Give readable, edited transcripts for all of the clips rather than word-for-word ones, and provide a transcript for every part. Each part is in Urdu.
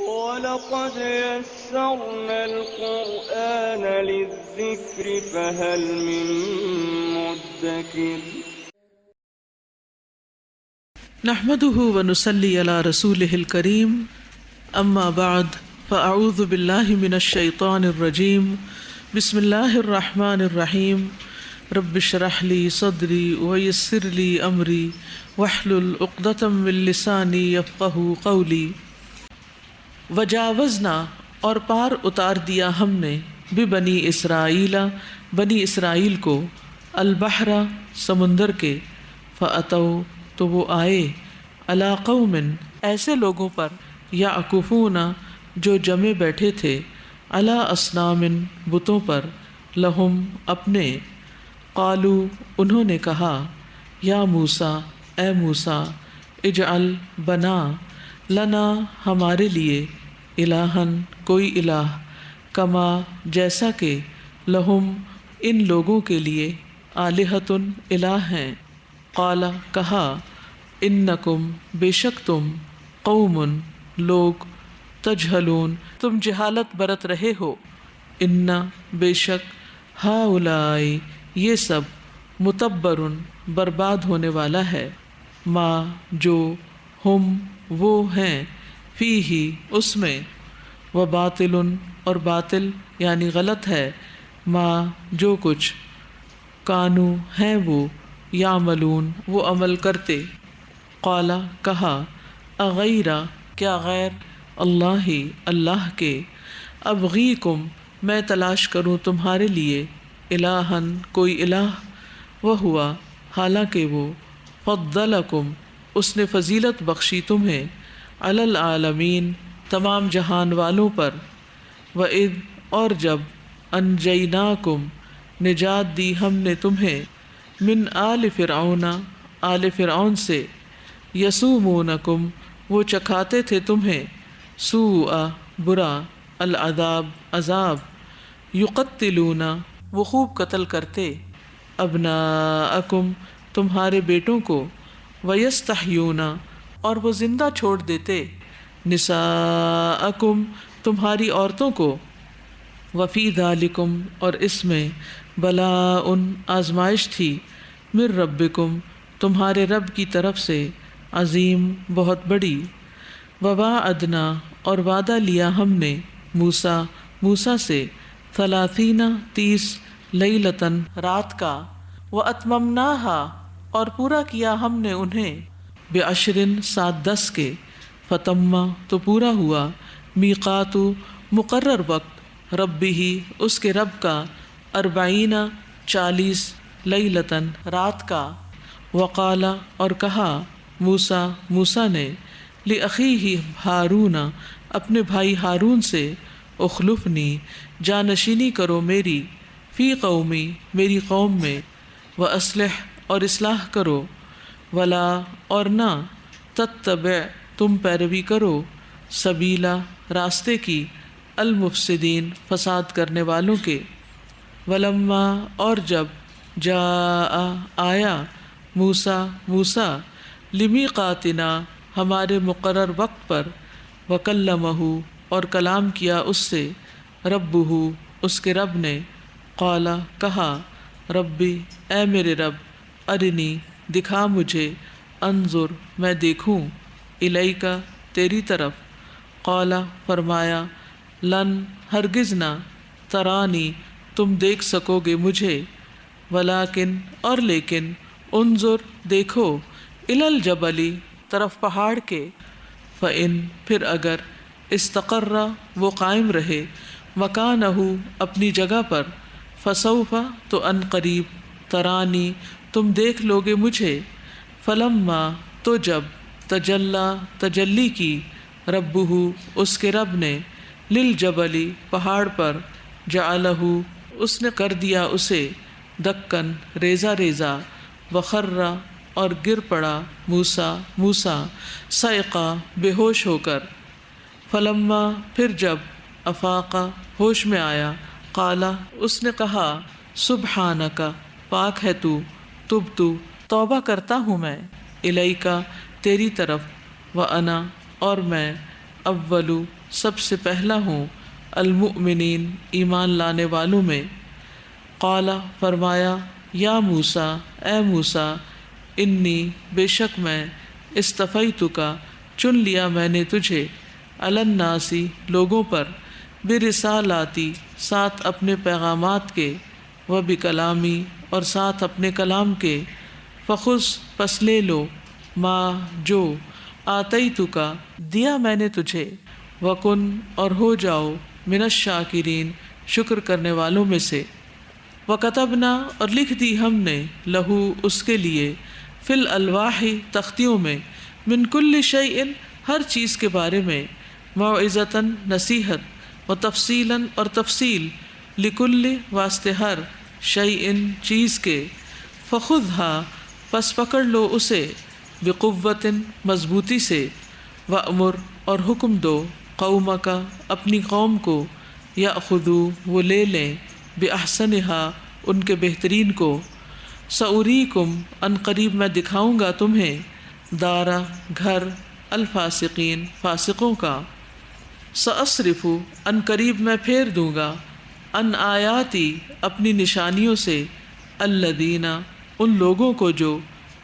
وَلَقَدْ يَسَّرْنَا الْقُرْآنَ لِلذِّكْرِ فَهَلْ مِن مُّدَّكِرٍ نحمده ونصلي على رسوله الكريم اما بعد فاعوذ بالله من الشيطان الرجيم بسم الله الرحمن الرحيم رب اشرح لي صدري ويسر لي امري واحلل عقدة من لساني يفقهوا قولي وجاوزنا اور پار اتار دیا ہم نے ببنی اسرائیل بنی اسرائیل کو البحر سمندر کے فاتوا تو وہ آئے علی قوم ایسے لوگوں پر یعکفون جو جمے بیٹھے تھے علی اصنام بتوں پر لہم اپنے قالو انہوں نے کہا یا موسیٰ اے موسیٰ اجعل بنا لنا ہمارے لیے الہن کوئی الہ کما جیسا کہ لہم ان لوگوں کے لیے آلہۃ الہ ہیں قال کہا انکم بے شک تم قوم لوگ تجہلون تم جہالت برت رہے ہو ان بے شک ہؤلاء یہ سب متبر برباد ہونے والا ہے ما جو ہم وہ ہیں فیہ اس میں و باطل اور باطل یعنی غلط ہے ما جو کچھ کانو ہیں وہ یعملون وہ عمل کرتے قالا کہا اغیرہ کیا غیر اللہ اللہ کے ابغیکم میں تلاش کروں تمہارے لیے الہن کوئی الہ وہوا حالانکہ وہ فضلکم اس نے فضیلت بخشی تمہیں علی العالمین تمام جہان والوں پر وَإِذْ اور جب انجیناکم نجات دی ہم نے تمہیں من آل فرعون آل فرعون سے یسومونکم وہ چکھاتے تھے تمہیں سوء برا العذاب عذاب یقتلون وہ خوب قتل کرتے ابناءکم تمہارے بیٹوں کو ویستحیون اور وہ زندہ چھوڑ دیتے نساءکم تمہاری عورتوں کو وفی ذالکم اور اس میں بلاء آزمائش تھی من ربکم تمہارے رب کی طرف سے عظیم بہت بڑی وواعدنا اور وعدہ لیا ہم نے موسیٰ سے 30 لیلتن رات کا واتممناها اور پورا کیا ہم نے انہیں بعشر 7 کے فتم تو پورا ہوا میقات مقرر وقت ربہ اس کے رب کا 40 لیلتن رات کا وقال اور کہا موسیٰ نے لأخیہ ہارون اپنے بھائی ہارون سے اخلفنی جانشینی کرو میری فی قومی میری قوم میں واصلح اور اصلاح کرو ولا اور نہ تتبع تم پیروی کرو سبیلا راستے کی المفسدین فساد کرنے والوں کے ولما اور جب جاء آیا موسیٰ لمیقاتنا ہمارے مقرر وقت پر وکلمہ اور کلام کیا اس سے ربہ اس کے رب نے قال کہا ربی اے میرے رب ارنی دکھا مجھے انظر میں دیکھوں الیک تیری طرف قال فرمایا لن ہرگز نہ ترانی تم دیکھ سکو گے مجھے ولیکن اور لیکن انظر دیکھو الی الجبل طرف پہاڑ کے فإن پھر اگر استقر وہ قائم رہے مکانہ اپنی جگہ پر فسوف تو ان قریب ترانی تم دیکھ لوگے مجھے فلما تو جب تجلی کی ربہ اس کے رب نے للجبل پہاڑ پر جعلہ اس نے کر دیا اسے دکن ریزہ ریزہ وخر اور گر پڑا موسیٰ صعقہ بے ہوش ہو کر فلما پھر جب افاقہ ہوش میں آیا قالا اس نے کہا سبحانک پاک ہے تو توبہ کرتا ہوں میں الیکا تیری طرف وانا اور میں اولو سب سے پہلا ہوں المؤمنین ایمان لانے والوں میں۔ قال فرمایا یا موسیٰ اے موسیٰ انی بے شک میں اصطفیتک چن لیا میں نے تجھے علی الناسی لوگوں پر برسالاتی ساتھ اپنے پیغامات کے و بکلامی اور ساتھ اپنے کلام کے فخذ پس لے لو ما جو آتیتک دیا میں نے تجھے وکن اور ہو جاؤ من الشاکرین شکر کرنے والوں میں سے۔ وکتبنا اور لکھ دی ہم نے لہو اس کے لیے فی الالواح تختیوں میں من کل شیء ہر چیز کے بارے میں موعظۃً نصیحت و تفصیلاً اور تفصیل لکل واسطے ہر شیء چیز کے فخذھا پس پکڑ لو اسے بقوت مضبوطی سے وامر اور حکم دو قومک اپنی قوم کو یاخذوا وہ لے لیں باحسنھا ان کے بہترین کو ساریکم ان قریب میں دکھاؤں گا تمہیں دارا گھر الفاسقین فاسقوں کا ساصرف ان قریب میں پھیر دوں گا ان آیاتی اپنی نشانیوں سے الذین ان لوگوں کو جو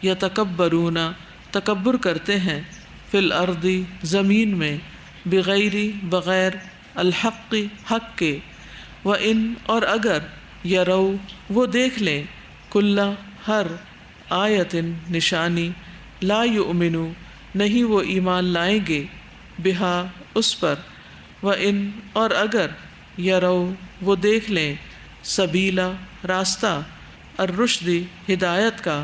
یتکبرون تکبر کرتے ہیں فی الارض زمین میں بغیر الحق حق کے وان اور اگر یرو وہ دیکھ لیں کل ہر آیت نشانی لا یؤمنو نہیں وہ ایمان لائیں گے بہا اس پر وان اور اگر یرو وہ دیکھ لیں سبیلا راستہ الرشد ہدایت کا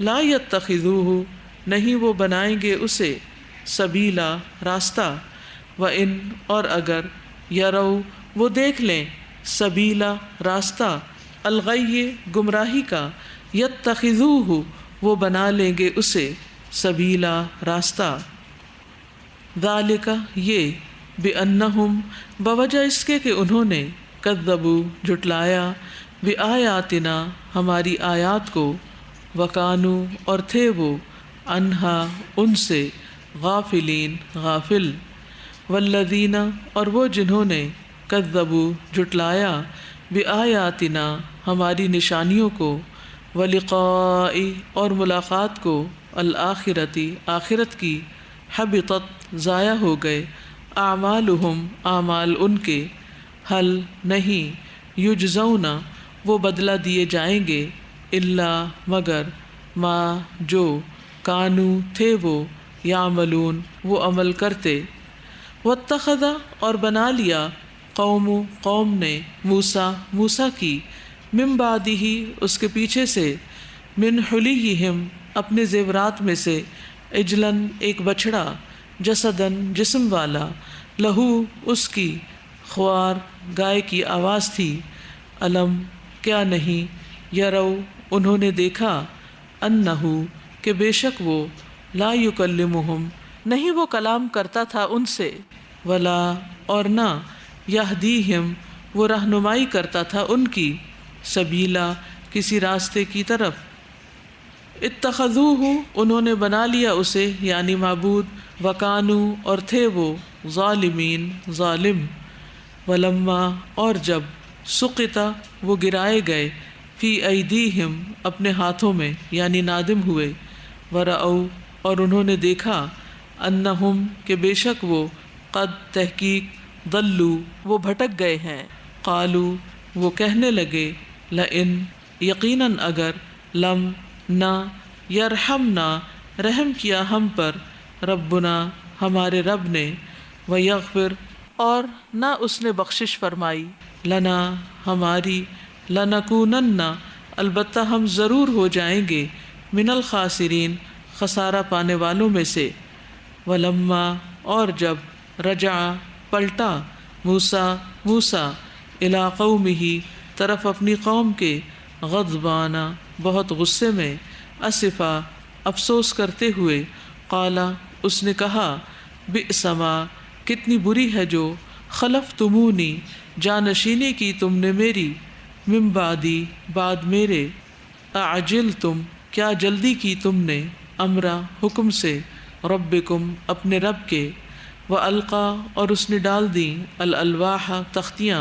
لا یتخذوہ نہیں وہ بنائیں گے اسے سبیلا راستہ وان اور اگر یرو وہ دیکھ لیں سبیلا راستہ الغی گمراہی کا یتخذوہ وہ بنا لیں گے اسے سبیلا راستہ ذالک یہ بانہم بوجہ اس کے کہ انہوں نے کذبوا جھٹلایا بآیاتنا ہماری آیات کو وکانوا اور تھے وہ عنہا ان سے غافلین غافل والذین اور وہ جنہوں نے کذبوا جھٹلایا بآیاتنا ہماری نشانیوں کو ولقاء اور ملاقات کو الآخرتی آخرت کی حبطت ضائع ہو گئے اعمالہم اعمال ان کے حل نہیں یجزون وہ بدلہ دیے جائیں گے الا مگر ما جو کانو تھے وہ یعملون وہ عمل کرتے واتخذ اور بنا لیا قوم نے موسیٰ کی من بعدہ اس کے پیچھے سے من حلیہم اپنے زیورات میں سے عجلاً ایک بچڑا جسداً جسم والا لہو اس کی خوار گائے کی آواز تھی علم کیا نہیں یرو انہوں نے دیکھا انہو کہ بے شک وہ لا یکلمہم نہیں وہ کلام کرتا تھا ان سے ولا اور نہ یہدیہم وہ رہنمائی کرتا تھا ان کی سبیلا کسی راستے کی طرف اتخذوہ انہوں نے بنا لیا اسے یعنی معبود وکانو اور تھے وہ ظالمین ظالم ولما اور جب سقطا وہ گرائے گئے فی ایدیہم اپنے ہاتھوں میں یعنی نادم ہوئے ورعو اور انہوں نے دیکھا انہم کہ بے شک وہ قد تحقیق ضلوا وہ بھٹک گئے ہیں قالو وہ کہنے لگے لئن یقیناً اگر لم نہ یرحمنا رحم کیا ہم پر ربنا ہمارے رب نے ویغفر اور نہ اس نے بخشش فرمائی لنا ہماری لنکونن البتہ ہم ضرور ہو جائیں گے من الخاسرین خسارہ پانے والوں میں سے ولما اور جب رجع پلٹا موسیٰ الی قومہ طرف اپنی قوم کے غضبانہ بہت غصے میں اسفا افسوس کرتے ہوئے قالا اس نے کہا بئس ما کتنی بری ہے جو خلفتمونی جانشینی کی تم نے میری من بعدی بعد میرے اعجلتم کیا جلدی کی تم نے امرا حکم سے ربکم اپنے رب کے وَأَلْقَى اور اس نے ڈال دیں الألواح تختیاں،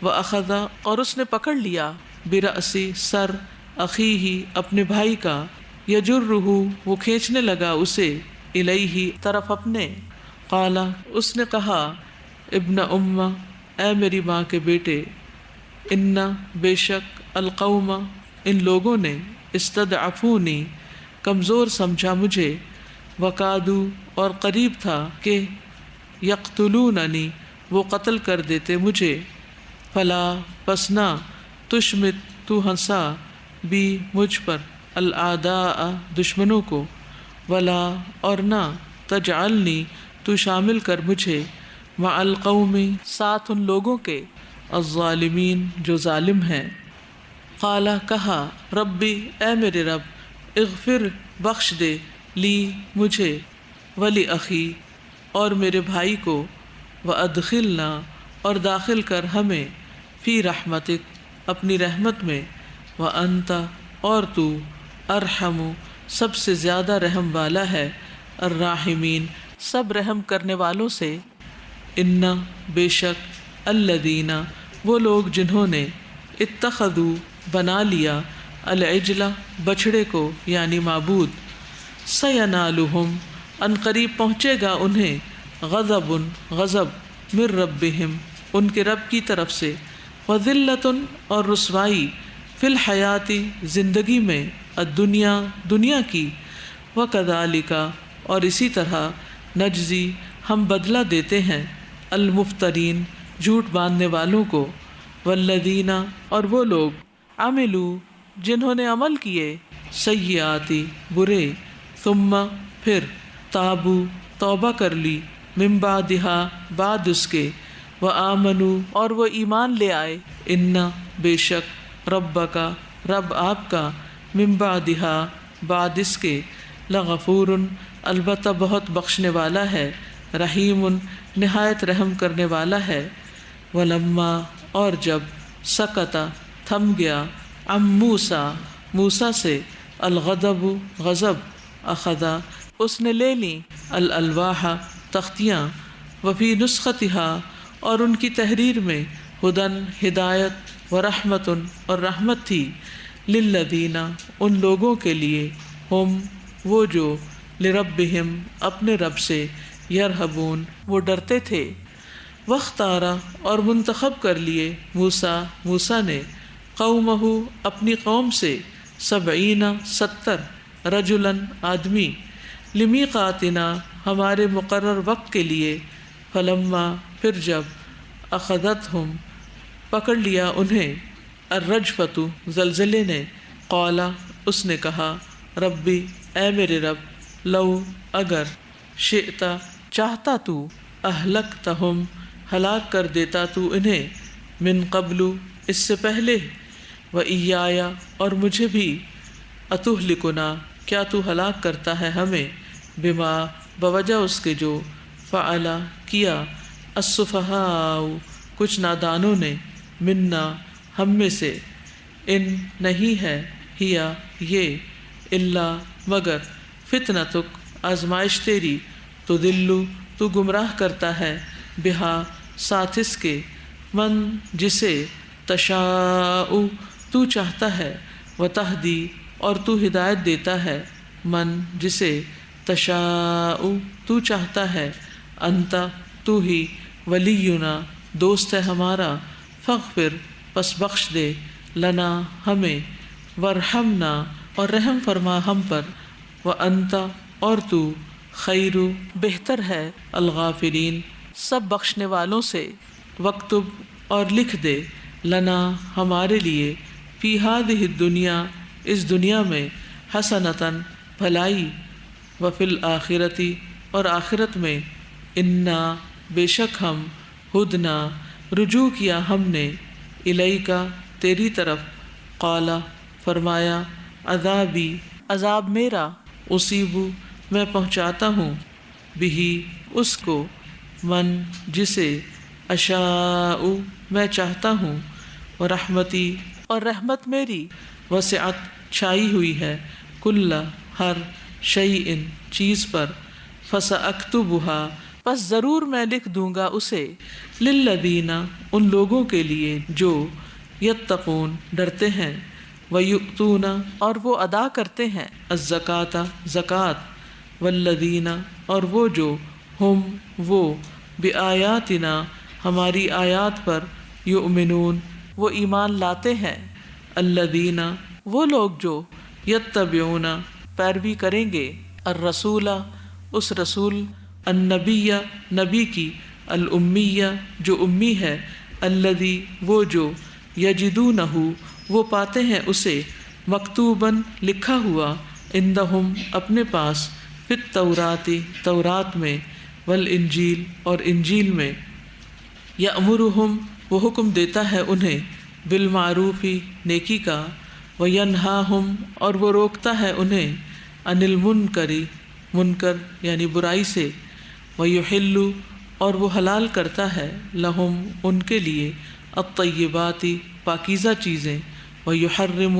وَأَخَذَ اور اس نے پکڑ لیا برأس سر اخیہ اپنے بھائی کا، یجرہ وہ کھینچنے لگا اسے الیہ طرف اپنے، قال اس نے کہا ابن ام اے میری ماں کے بیٹے، ان بے شک القوم ان لوگوں نے استضعفونی کمزور سمجھا مجھے، وقادو اور قریب تھا کہ یقتلوننی وہ قتل کر دیتے مجھے، فلا پس نہ تشمت تو ہنسا بھی مجھ پر الاعداء دشمنوں کو، ولا اور نہ تجعلنی تو شامل کر مجھے مع القوم ساتھ ان لوگوں کے الظالمین جو ظالم ہیں۔ قال کہا ربی اے میرے رب اغفر بخش دے لی مجھے ولی اخی اور میرے بھائی کو، وادخلنا اور داخل کر ہمیں فی رحمتک اپنی رحمت میں، وانت اور تو ارحم سب سے زیادہ رحم والا ہے، الراحمین سب رحم کرنے والوں سے، ان بے شک الذین وہ لوگ جنہوں نے اتخذوا بنا لیا العجل بچھڑے کو یعنی معبود، سینالہم ان قریب پہنچے گا انہیں غضب غضب من ربہم ان کے رب کی طرف سے، وذلۃ اور رسوائی فی الحیات زندگی میں، الدنیا دنیا کی، وکذالک اور اسی طرح نجزی ہم بدلہ دیتے ہیں المفترین جھوٹ باندھنے والوں کو، والذین اور وہ لوگ عملوا جنہوں نے عمل کیے سیئاتی برے، ثم پھر تابو توبہ کر لی، من بعدہا بعد اس کے، وآمنوا اور وہ ایمان لے آئے، ان بے شک ربکا رب آپ کا، من بعدہا بعد اس کے، لغفور البتہ بہت بخشنے والا ہے، رحیم نہایت رحم کرنے والا ہے۔ ولما اور جب سکتا تھم گیا عن موسیٰ موسیٰ سے الغضب غضب، اخذا اس نے لے لیں الالواح تختیاں، وفی نسختها اور ان کی تحریر میں ہدن ہدایت، ورحمت اور رحمت تھی، للذین ان لوگوں کے لیے، ہم وہ جو لربہم اپنے رب سے، یرہبون وہ ڈرتے تھے، واختارا اور منتخب کر لیے موسیٰ نے قومہ اپنی قوم سے، 70 رجلاً آدمی، لمیقاتنا ہمارے مقرر وقت کے لیے، فلما پھر جب اخذتہم پکڑ لیا انہیں، الرجفۃ زلزلے نے، قال اس نے کہا ربی اے میرے رب لو اگر شئت چاہتا تو، اہلکتہم ہلاک کر دیتا تو انہیں، من قبل اس سے پہلے، وإیایا اور مجھے بھی، اتہلکنا کیا تو ہلاک کرتا ہے ہمیں، بما بوجہ اس کے جو، فعل کیا، السفہاء کچھ نادانوں نے، منا ہم میں سے، ان نہیں ہے، ہیا یہ، الا مگر، فتنتک آزمائش تیری، تدلو تو گمراہ کرتا ہے، بہا ساتھ اس کے، من جسے، تشاء تو چاہتا ہے، وتہدی اور تو ہدایت دیتا ہے، من جسے، تشاء تو چاہتا ہے، انت تو ہی، ولینا دوست ہے ہمارا، فاغفر پس بخش دے، لنا ہمیں، ورحمنا اور رحم فرما ہم پر، وانت اور تو، خیر بہتر ہے، الغافرین سب بخشنے والوں سے، وکتب اور لکھ دے، لنا ہمارے لیے، فی ہذہ الدنیا اس دنیا میں، حسنۃً بھلائی، وفی الآخرۃ اور آخرت میں، انا بے شک ہم، ہدنا رجوع کیا ہم نے، الیکا تیری طرف، قال فرمایا، عذابی عذاب میرا، اصیبو میں پہنچاتا ہوں، بہی اس کو، من جسے، اشاء میں چاہتا ہوں، ورحمتی اور رحمت میری، وسعت چھائی ہوئی ہے، کل ہر شیء چیز پر، فساکتبھا پس ضرور میں لکھ دوں گا اسے للذین ان لوگوں کے لیے جو یتقون ڈرتے ہیں ویؤتون اور وہ ادا کرتے ہیں الزکاۃ زکوٰۃ والذین اور وہ جو ہم وہ بآیاتنا ہماری آیات پر یؤمنون وہ ایمان لاتے ہیں الذین وہ لوگ جو یتبعون پیروی کریں گے الرسول اس رسول النبی نبی کی الامیہ جو امی ہے الذی وہ جو یجدونہ وہ پاتے ہیں اسے مکتوباً لکھا ہوا عندہم اپنے پاس فی التوراۃ تورات میں والانجیل اور انجیل میں یأمرہم وہ حکم دیتا ہے انہیں بالمعروف نیکی کا وینہاہم اور وہ روکتا ہے انہیں عن المنکر منکر یعنی برائی سے ویحل اور وہ حلال کرتا ہے لہم ان کے لیے الطیبات پاکیزہ چیزیں ویحرم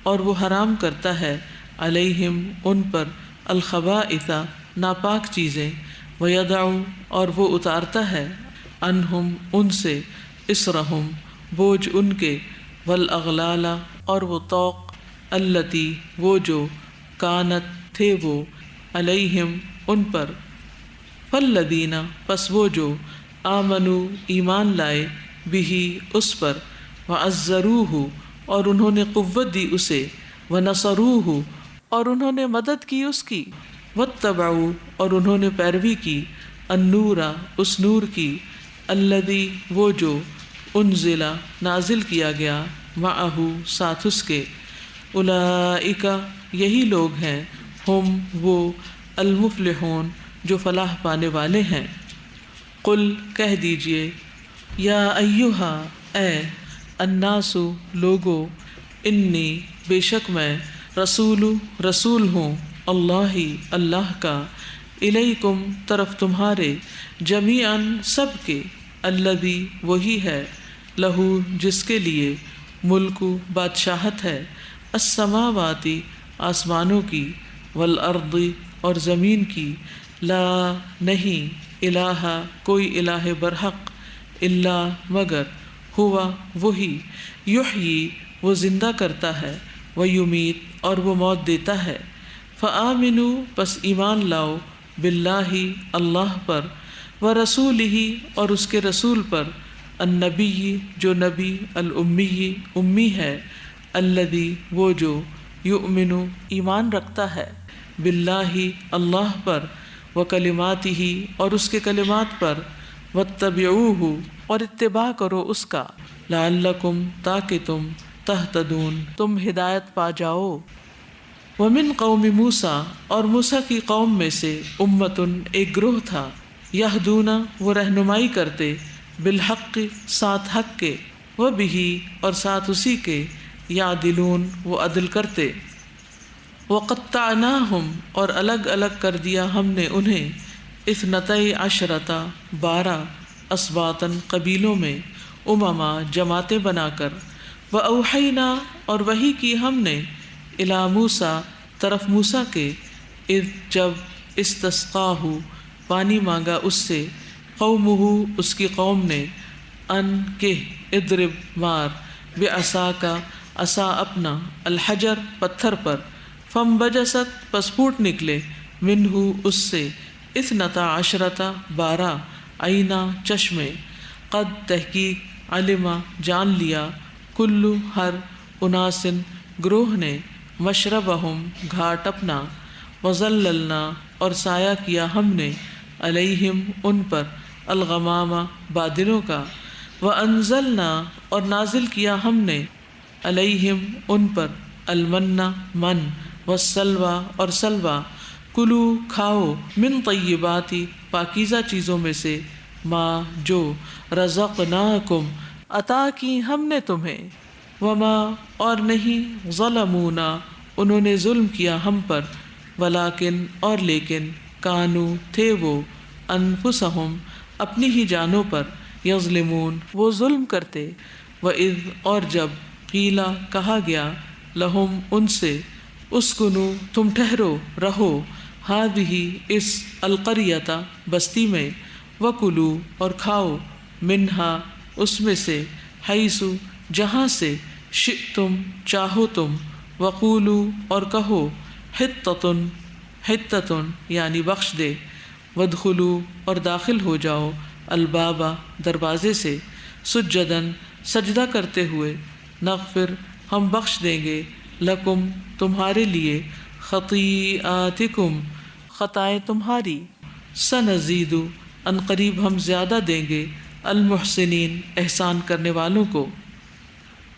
اور وہ حرام کرتا ہے علیہم ان پر الخبائث ناپاک چیزیں ویدع اور وہ اتارتا ہے عنہم ان سے اسرہم بوجھ ان کے والاغلال اور وہ طوق التی وہ جو کانت تھے وہ علیہم ان پر فالذین پس وہ جو آمنو ایمان لائے بہی اس پر وعزروہ اور انہوں نے قوت دی اسے ونصروہ اور انہوں نے مدد کی اس کی واتبعوا اور انہوں نے پیروی کی النور اس نور کی الذی وہ جو انزل نازل کیا گیا معہ ساتھ اس کے اولئک یہی لوگ ہیں ہم وہ المفلحون جو فلاح پانے والے ہیں قل کہہ دیجئے یا ایہا اے الناس لوگو انی بے شک میں رسول ہوں اللہ کا الیکم طرف تمہارے جمیعاً سب کے الذی وہی ہے لہو جس کے لیے ملک بادشاہت ہے السماوات آسمانوں کی والارض اور زمین کی لا نہیں الہ کوئی الہ برحق الا مگر ہوا وہی یحیی وہ زندہ کرتا ہے ویمیت اور وہ موت دیتا ہے فآمنوا پس ایمان لاؤ باللہ اللہ پر ورسولہ اور اس کے رسول پر النبی جو نبی الامی امی ہے الذی وہ جو یؤمن ایمان رکھتا ہے باللہ اللہ پر وکلماتہ اور اس کے کلمات پر واتبعوہ اور اتباع کرو اس کا لعلکم تاکہ تم تہتدون تم ہدایت پا جاؤ ومن قوم موسیٰ اور موسیٰ کی قوم میں سے امتن ایک گروہ تھا یہدون وہ رہنمائی کرتے بالحق ساتھ حق کے وبہ اور ساتھ اسی کے یعدلون وہ عدل کرتے وقطعناہم اور الگ الگ کر دیا ہم نے انہیں اثنتئی عشرتا 12 اسباطن قبیلوں میں امما جماعتیں بنا کر واوحینا اور وحی کی ہم نے الی موسیٰ طرف موسیٰ کے اذ جب استسقاہ پانی مانگا اس سے قومہ اس کی قوم نے ان کہ اضرب مار بعصاک عصا اپنا الحجر پتھر پر فانبجست پس پھوٹ نکلے منہ اس سے اثنتا عشرتا 12 عینا چشمے قد تحقیق علما جان لیا کلو ہر اناسن گروہ نے مشربہم گھاٹ اپنا وظللنا اور سایہ کیا ہم نے علیہم ان پر الغمام بادلوں کا وانزلنا اور نازل کیا ہم نے علیہم ان پر المن من والسلوى اور سلوى کلو کھاؤ من طیباتی پاکیزہ چیزوں میں سے ما جو رزقناکم عطا کی ہم نے تمہیں وما اور نہیں ظلمونا انہوں نے ظلم کیا ہم پر ولیکن اور لیکن کانو تھے وہ انفسہم اپنی ہی جانوں پر یظلمون وہ ظلم کرتے وَإِذْ اور جب قیلا کہا گیا لہم ان سے اسکنو تم ٹھہرو رہو ہادھی اس القریۃ بستی میں وکلو اور کھاؤ منہا اس میں سے حیث جہاں سے شئتم چاہو تم وقولو اور کہو حطتن حطتن یعنی بخش دے ودخلو اور داخل ہو جاؤ البابا دروازے سے سجدن سجدہ کرتے ہوئے نغفر ہم بخش دیں گے لکم تمہارے لیے خطیئاتکم خطائیں تمہاری سنزید ان قریب ہم زیادہ دیں گے المحسنین احسان کرنے والوں کو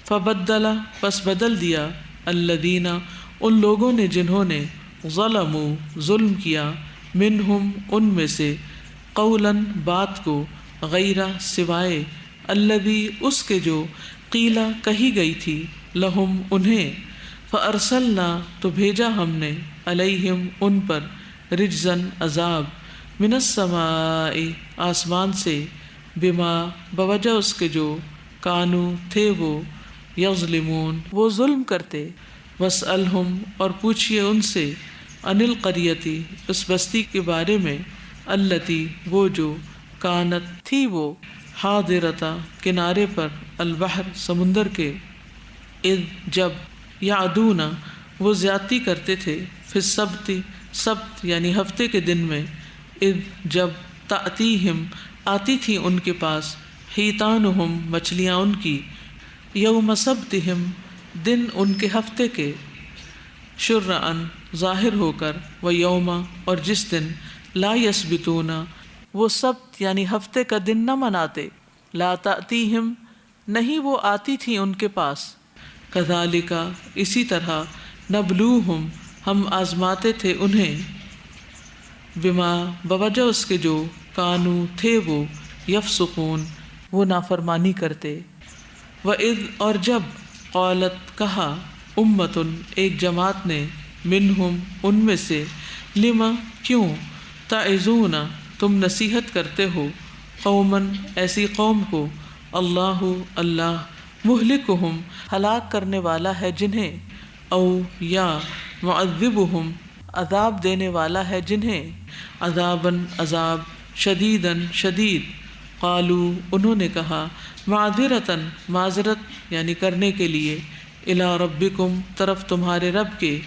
فبدل پس بدل دیا الذین ان لوگوں نے جنہوں نے ظلموا ظلم کیا منہم ان میں سے قولاً بات کو غیر سوائے الذی اس کے جو قیلا کہی گئی تھی لہم انہیں فارسلنا تو بھیجا ہم نے علیہم ان پر رجزن عذاب من السماء آسمان سے بما بوجہ اس کے جو کانو تھے وہ یظلمون وہ ظلم کرتے واسألہم اور پوچھئے ان سے عن القریتی اس بستی کے بارے میں التی وہ جو کانت تھی وہ حاضرتا کنارے پر البحر سمندر کے اذ جب یعدون وہ زیادتی کرتے تھے فی السبت سبت یعنی ہفتے کے دن میں اذ جب تأتیہم آتی تھی ان کے پاس حیتانہم مچھلیاں ان کی یوم سبتہم دن ان کے ہفتے کے شرعن ظاہر ہو کر و یوم اور جس دن لا یسبتون وہ سبت یعنی ہفتے کا دن نہ مناتے لا تأتیہم نہیں وہ آتی تھی ان کے پاس کذالک اسی طرح نبلوہم ہم آزماتے تھے انہیں بما بوجہ اس کے جو کانو تھے وہ یفسقون وہ نافرمانی کرتے وَإِذْ اور جب قالت کہا امتن ایک جماعت نے منہم ان میں سے لما کیوں تعظون تم نصیحت کرتے ہو قومن ایسی قوم کو اللہ اللہ مہلکہم ہلاک کرنے والا ہے جنہیں او یا معذبہم عذاب دینے والا ہے جنہیں عذاباً عذاب شدیداً شدید قالو انہوں نے کہا معذرتاً معذرت یعنی کرنے کے لیے الی ربکم طرف تمہارے رب کے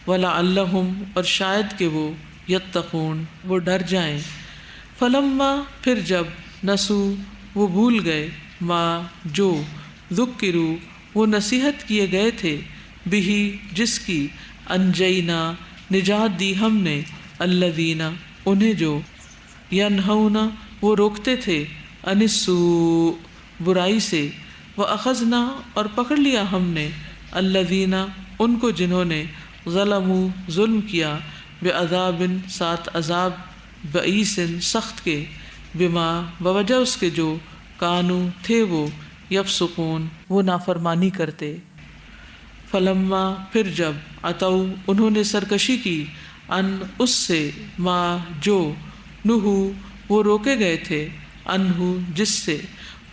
ولعلہم اور شاید کہ وہ یتقون وہ ڈر جائیں فلما پھر جب نسو وہ بھول گئے ما جو ذکرو وہ نصیحت کیے گئے تھے بہی جس کی انجینا نجات دی ہم نے الذین انہیں جو ینہون وہ روکتے تھے عن السوء برائی سے وأخذنا اور پکڑ لیا ہم نے الذین ان کو جنہوں نے ظلموا ظلم کیا بعذاب ساتھ عذاب بئیس سخت کے بما بوجہ اس کے جو کانو تھے وہ یفسقون وہ نافرمانی کرتے فلما پھر جب عتو انہوں نے سرکشی کی ان اس سے ما جو نہو وہ روکے گئے تھے انہو جس سے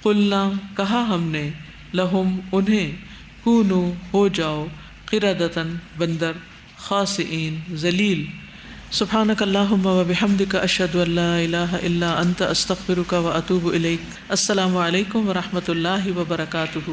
قلنا کہا ہم نے لہم انہیں کونو ہو جاؤ قردتاً بندر خاسئین ذلیل سبحانک اللہم و بحمدک اشہد ان لا الہ الا انت استغفرک و اتوب الیک السلام علیکم و رحمۃ اللہ وبرکاتہ.